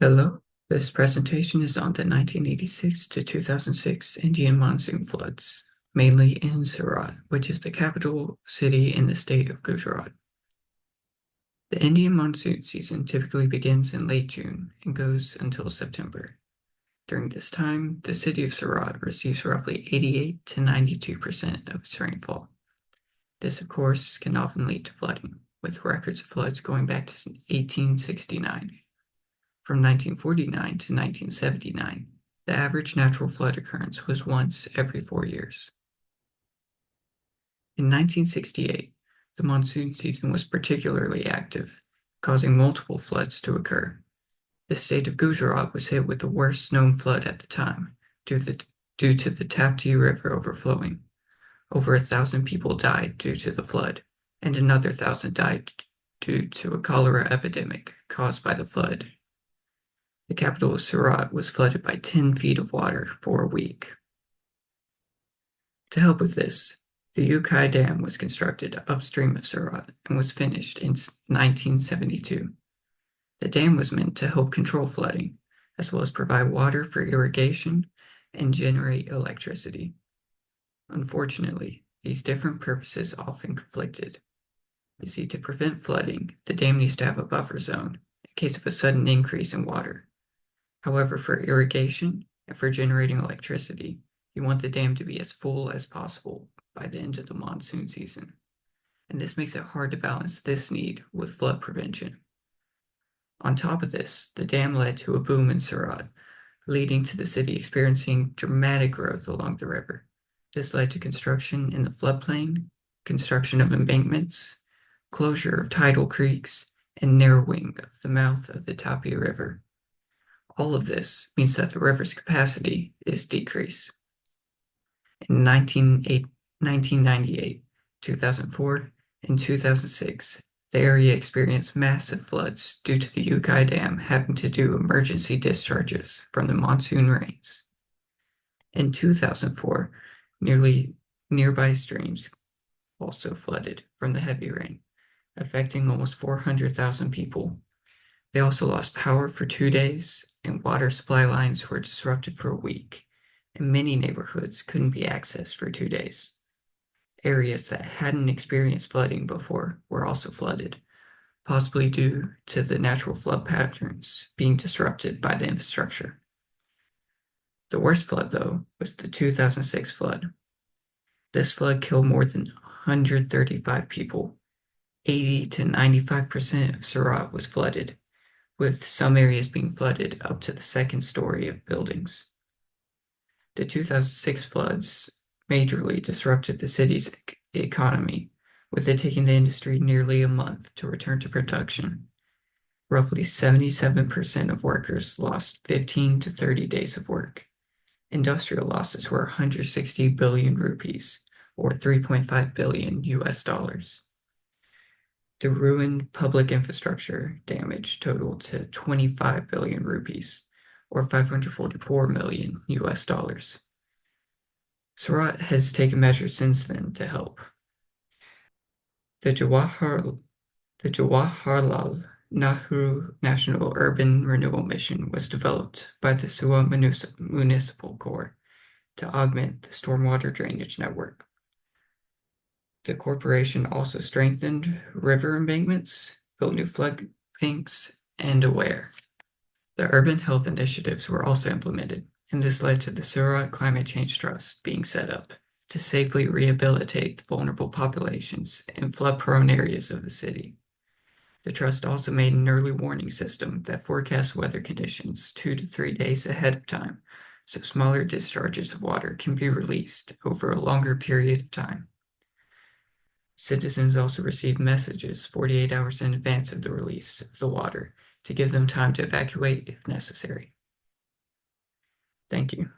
Hello, this presentation is on the 1986 to 2006 Indian monsoon floods, mainly in Surat, which is the capital city in the state of Gujarat. The Indian monsoon season typically begins in late June and goes until September. During this time, the city of Surat receives roughly 88 to 92% of its rainfall. This, of course, can often lead to flooding, with records of floods going back to 1869. From 1949 to 1979, the average natural flood occurrence was once every 4 years. In 1968, the monsoon season was particularly active, causing multiple floods to occur. The state of Gujarat was hit with the worst known flood at the time, due to the Tapti River overflowing. Over 1,000 people died due to the flood, and another 1,000 died due to a cholera epidemic caused by the flood. The capital of Surat was flooded by 10 feet of water for a week. To help with this, the Ukai Dam was constructed upstream of Surat and was finished in 1972. The dam was meant to help control flooding, as well as provide water for irrigation and generate electricity. Unfortunately, these different purposes often conflicted. You see, to prevent flooding, the dam needs to have a buffer zone in case of a sudden increase in water. However, for irrigation and for generating electricity, you want the dam to be as full as possible by the end of the monsoon season. And this makes it hard to balance this need with flood prevention. On top of this, the dam led to a boom in Surat, leading to the city experiencing dramatic growth along the river. This led to construction in the floodplain, construction of embankments, closure of tidal creeks, and narrowing of the mouth of the Tapi River. All of this means that the river's capacity is decreased. In 1998, 2004, and 2006, the area experienced massive floods due to the Ukai Dam having to do emergency discharges from the monsoon rains. In 2004, nearly nearby streams also flooded from the heavy rain, affecting almost 400,000 people. They also lost power for 2 days, and water supply lines were disrupted for a week, and many neighborhoods couldn't be accessed for 2 days. Areas that hadn't experienced flooding before were also flooded, possibly due to the natural flood patterns being disrupted by the infrastructure. The worst flood, though, was the 2006 flood. This flood killed more than 135 people. 80 to 95% of Surat was flooded, with some areas being flooded up to the second story of buildings. The 2006 floods majorly disrupted the city's economy, with it taking the industry nearly a month to return to production. Roughly 77% of workers lost 15 to 30 days of work. Industrial losses were 160 billion rupees, or 3.5 billion US dollars. The ruined public infrastructure damage totaled to 25 billion rupees, or 544 million US dollars. Surat has taken measures since then to help. The Jawaharlal Nehru National Urban Renewal Mission was developed by the Surat Municipal Corps to augment the stormwater drainage network. The corporation also strengthened river embankments, built new flood banks, and aware. The urban health initiatives were also implemented, and this led to the Surat Climate Change Trust being set up to safely rehabilitate vulnerable populations in flood-prone areas of the city. The trust also made an early warning system that forecasts weather conditions 2 to 3 days ahead of time, so smaller discharges of water can be released over a longer period of time. Citizens also receive messages 48 hours in advance of the release of the water to give them time to evacuate if necessary. Thank you.